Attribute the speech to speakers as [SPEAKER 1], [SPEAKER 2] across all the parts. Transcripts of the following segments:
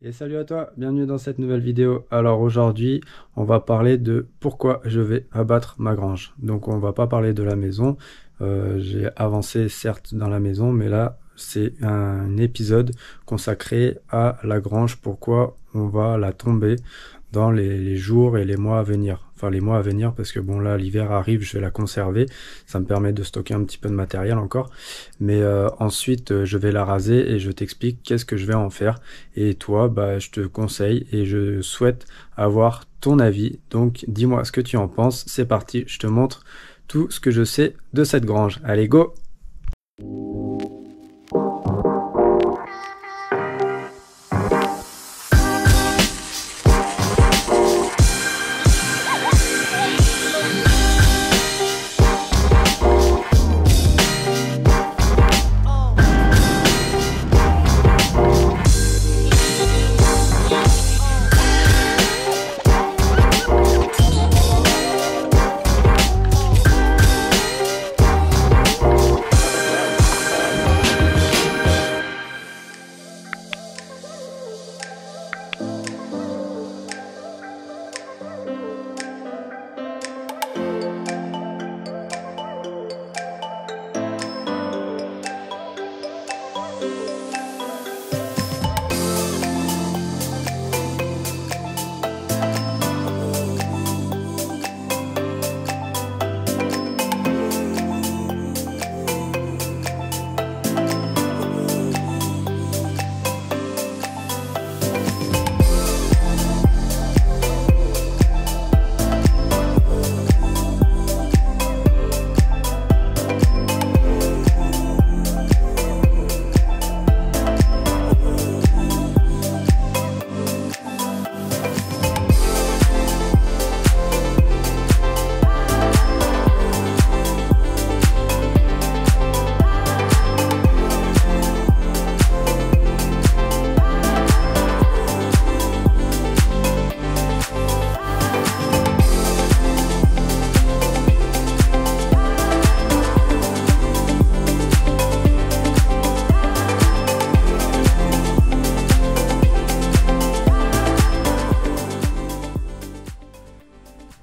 [SPEAKER 1] Et salut à toi, bienvenue dans cette nouvelle vidéo. Alors aujourd'hui, on va parler de pourquoi je vais abattre ma grange. Donc on va pas parler de la maison. J'ai avancé certes dans la maison, mais là c'est un épisode consacré à la grange, pourquoi on va la tomber dans les jours et les mois à venir. Enfin les mois à venir parce que bon là l'hiver arrive, je vais la conserver. Ça me permet de stocker un petit peu de matériel encore. Mais ensuite je vais la raser et je t'explique qu'est-ce que je vais en faire. Et toi, bah, je te conseille et je souhaite avoir ton avis. Donc dis-moi ce que tu en penses. C'est parti, je te montre tout ce que je sais de cette grange. Allez, go!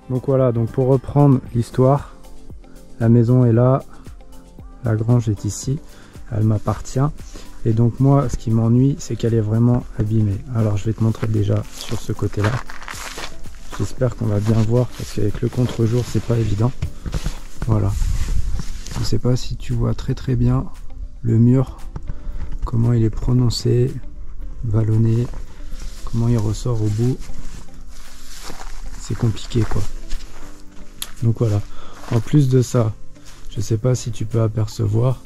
[SPEAKER 1] Donc voilà, donc pour reprendre l'histoire, la maison est là, la grange est ici, elle m'appartient. Et donc moi, ce qui m'ennuie, c'est qu'elle est vraiment abîmée. Alors je vais te montrer déjà sur ce côté-là. J'espère qu'on va bien voir, parce qu'avec le contre-jour, c'est pas évident. Voilà. Je sais pas si tu vois très bien le mur, comment il est prononcé, vallonné, comment il ressort au bout. C'est compliqué quoi. Donc voilà, en plus de ça, je sais pas si tu peux apercevoir,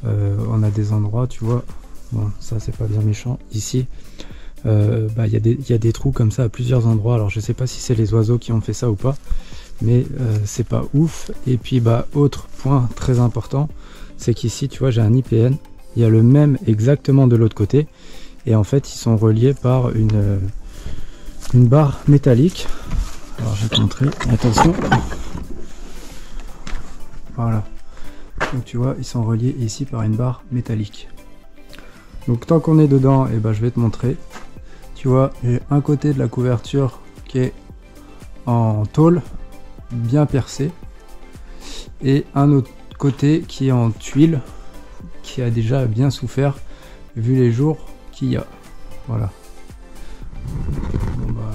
[SPEAKER 1] on a des endroits, tu vois, bon ça c'est pas bien méchant, ici, bah, y a des trous comme ça à plusieurs endroits. Alors je sais pas si c'est les oiseaux qui ont fait ça ou pas, mais c'est pas ouf. Et puis bah autre point très important, c'est qu'ici tu vois j'ai un IPN, il y a le même exactement de l'autre côté, et en fait ils sont reliés par une barre métallique. Alors je vais te montrer, attention. Voilà. Donc tu vois, ils sont reliés ici par une barre métallique. Donc tant qu'on est dedans, et ben je vais te montrer. Tu vois, j'ai un côté de la couverture qui est en tôle, bien percé, et un autre côté qui est en tuile, qui a déjà bien souffert vu les jours qu'il y a. Voilà. Bon, bah,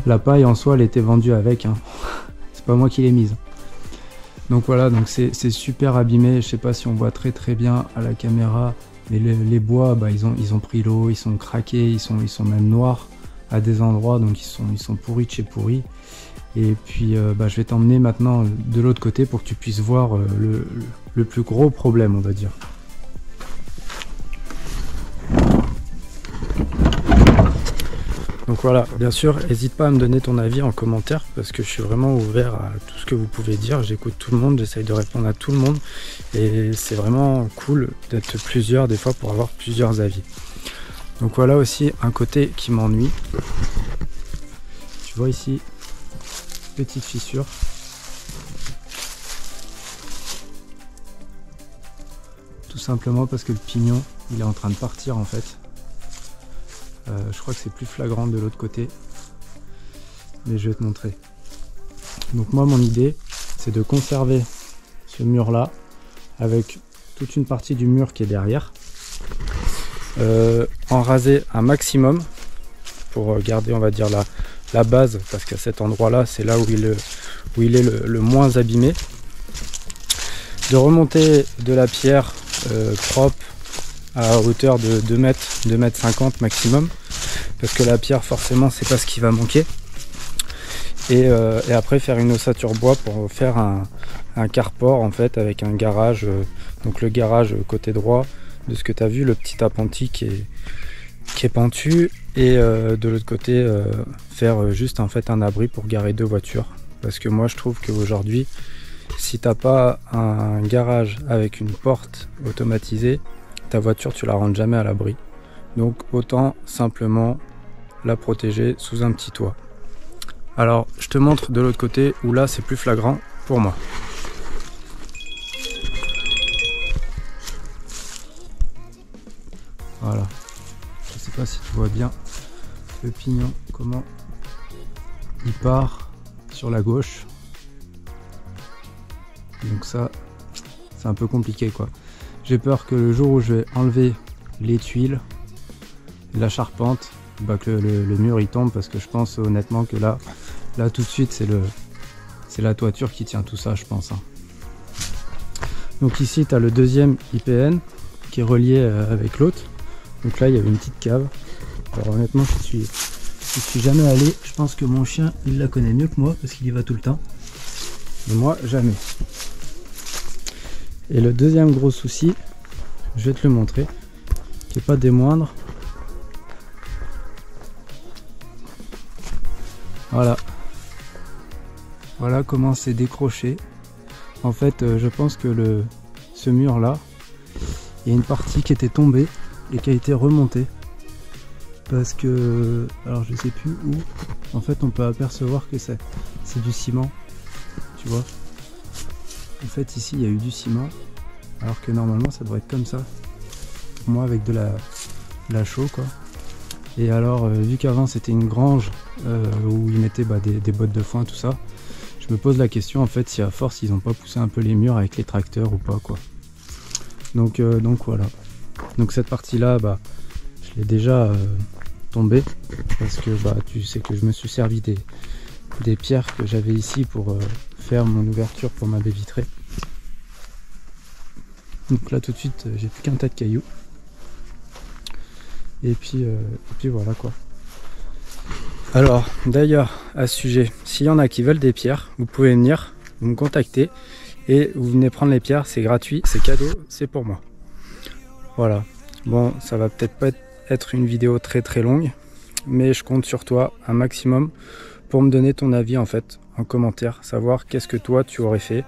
[SPEAKER 1] la paille en soi elle était vendue avec, hein. C'est pas moi qui l'ai mise. Donc voilà, donc c'est super abîmé. Je sais pas si on voit très bien à la caméra, mais les bois bah, ils ont pris l'eau, ils sont craqués, ils sont même noirs à des endroits, donc ils sont pourris de chez pourris. Et puis bah, je vais t'emmener maintenant de l'autre côté pour que tu puisses voir le plus gros problème, on va dire. Donc voilà, bien sûr, n'hésite pas à me donner ton avis en commentaire parce que je suis vraiment ouvert à tout ce que vous pouvez dire. J'écoute tout le monde, j'essaye de répondre à tout le monde et c'est vraiment cool d'être plusieurs des fois pour avoir plusieurs avis. Donc voilà aussi un côté qui m'ennuie. Tu vois ici, petite fissure. Tout simplement parce que le pignon il est en train de partir en fait. Je crois que c'est plus flagrant de l'autre côté, mais je vais te montrer. Donc moi, mon idée, c'est de conserver ce mur là avec toute une partie du mur qui est derrière, en raser un maximum pour garder, on va dire, la base, parce qu'à cet endroit là c'est là où il est le moins abîmé, de remonter de la pierre propre à hauteur de 2 mètres, 2 mètres 50 maximum, parce que la pierre forcément c'est pas ce qui va manquer, et après faire une ossature bois pour faire un carport en fait, avec un garage, donc le garage côté droit de ce que tu as vu, le petit appentis qui est pentu, et de l'autre côté faire juste en fait un abri pour garer 2 voitures, parce que moi je trouve qu'aujourd'hui, si t'as pas un garage avec une porte automatisée, ta voiture tu la rentres jamais à l'abri, donc autant simplement la protéger sous un petit toit. Alors je te montre de l'autre côté où là c'est plus flagrant pour moi. Voilà, je sais pas si tu vois bien le pignon, comment il part sur la gauche. Donc ça, c'est un peu compliqué quoi. J'ai peur que le jour où je vais enlever les tuiles, la charpente, bah que le mur il tombe, parce que je pense honnêtement que là tout de suite c'est la toiture qui tient tout ça, je pense. Hein. Donc ici tu as le deuxième IPN qui est relié avec l'autre. Donc là il y avait une petite cave. Alors honnêtement je suis jamais allé, je pense que mon chien il la connaît mieux que moi parce qu'il y va tout le temps. Mais moi jamais. Et le deuxième gros souci, je vais te le montrer, qui n'est pas des moindres. Voilà. Voilà comment c'est décroché. En fait, je pense que ce mur là, il y a une partie qui était tombée et qui a été remontée. Parce que, alors je sais plus où, en fait on peut apercevoir que c'est du ciment, tu vois. En fait ici il y a eu du ciment, alors que normalement ça devrait être comme ça. Pour moi avec de la chaux quoi. Et alors vu qu'avant c'était une grange où ils mettaient des bottes de foin, tout ça, je me pose la question en fait si à force ils n'ont pas poussé un peu les murs avec les tracteurs ou pas quoi. Donc voilà. Donc cette partie là, je l'ai déjà tombée, parce que tu sais que je me suis servi des pierres que j'avais ici pour faire mon ouverture pour ma baie vitrée. Donc là tout de suite j'ai plus qu'un tas de cailloux. Et puis voilà quoi. Alors d'ailleurs à ce sujet, s'il y en a qui veulent des pierres, vous pouvez venir, vous me contacter et vous venez prendre les pierres, c'est gratuit, c'est cadeau, c'est pour moi. Voilà. Bon, ça va peut-être pas être une vidéo très très longue, mais je compte sur toi un maximum pour me donner ton avis en fait en commentaire, savoir qu'est-ce que toi tu aurais fait,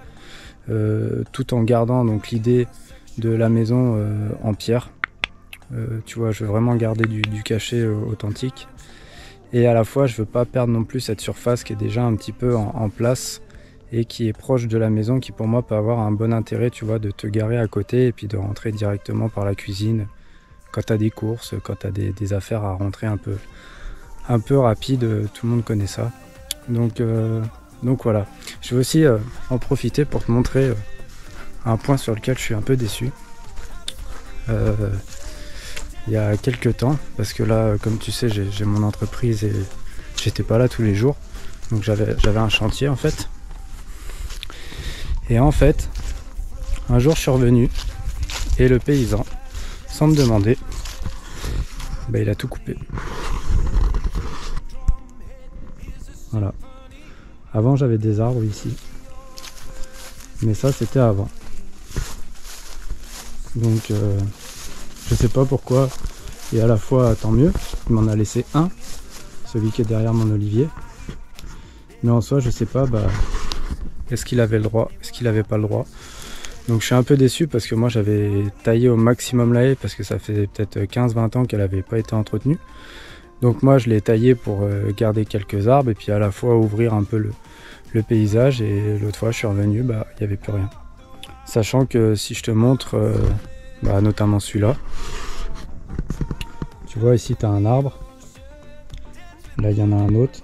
[SPEAKER 1] tout en gardant donc l'idée de la maison en pierre. Tu vois, je veux vraiment garder du cachet authentique, et à la fois je veux pas perdre non plus cette surface qui est déjà un petit peu en place et qui est proche de la maison, qui pour moi peut avoir un bon intérêt, tu vois, de te garer à côté et puis de rentrer directement par la cuisine quand tu as des courses, quand tu as des affaires à rentrer un peu rapide, tout le monde connaît ça. Donc voilà, je vais aussi en profiter pour te montrer un point sur lequel je suis un peu déçu. Il y a quelques temps, parce que là comme tu sais j'ai mon entreprise et j'étais pas là tous les jours, donc j'avais un chantier en fait. Et en fait, un jour je suis revenu et le paysan, sans me demander, il a tout coupé. Voilà. Avant j'avais des arbres ici, mais ça c'était avant. Donc je sais pas pourquoi, et à la fois tant mieux, il m'en a laissé un, celui qui est derrière mon olivier. Mais en soi je sais pas, est-ce qu'il avait le droit, est-ce qu'il avait pas le droit. Donc je suis un peu déçu parce que moi j'avais taillé au maximum la haie, parce que ça fait peut-être 15-20 ans qu'elle avait pas été entretenue. Donc moi je l'ai taillé pour garder quelques arbres et puis à la fois ouvrir un peu le paysage, et l'autre fois je suis revenu, il n'y avait plus rien. Sachant que si je te montre, notamment celui-là, tu vois ici tu as un arbre, Là il y en a un autre.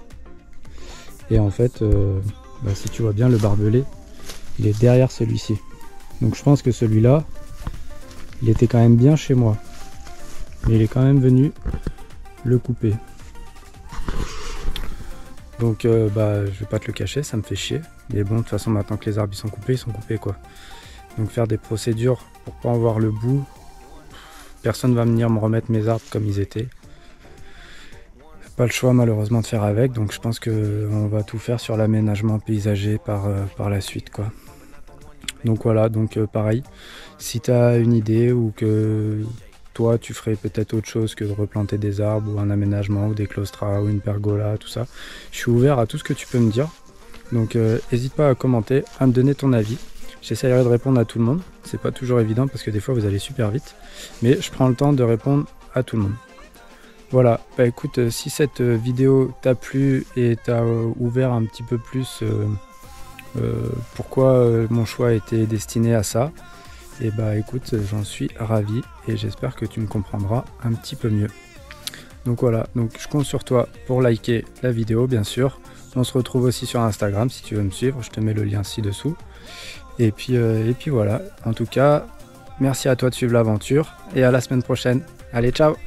[SPEAKER 1] Et en fait, si tu vois bien le barbelé, il est derrière celui-ci. Donc je pense que celui-là, il était quand même bien chez moi. Mais il est quand même venu le couper. Donc je vais pas te le cacher, ça me fait chier. Mais bon, de toute façon, maintenant que les arbres ils sont coupés quoi. Donc faire des procédures pour pas en voir le bout, personne va venir me remettre mes arbres comme ils étaient. Pas le choix malheureusement de faire avec, donc je pense qu'on va tout faire sur l'aménagement paysager par la suite quoi. Donc voilà, donc pareil, si tu as une idée ou que toi tu ferais peut-être autre chose que de replanter des arbres ou un aménagement ou des claustras ou une pergola, tout ça, je suis ouvert à tout ce que tu peux me dire. Donc n'hésite pas à commenter, à me donner ton avis. J'essaierai de répondre à tout le monde, c'est pas toujours évident parce que des fois vous allez super vite, mais je prends le temps de répondre à tout le monde. Voilà, bah écoute, si cette vidéo t'a plu et t'a ouvert un petit peu plus pourquoi mon choix était destiné à ça, et bah écoute, j'en suis ravi et j'espère que tu me comprendras un petit peu mieux. Donc voilà, donc je compte sur toi pour liker la vidéo bien sûr. On se retrouve aussi sur Instagram si tu veux me suivre, je te mets le lien ci-dessous. Et puis voilà, en tout cas, merci à toi de suivre l'aventure et à la semaine prochaine. Allez, ciao!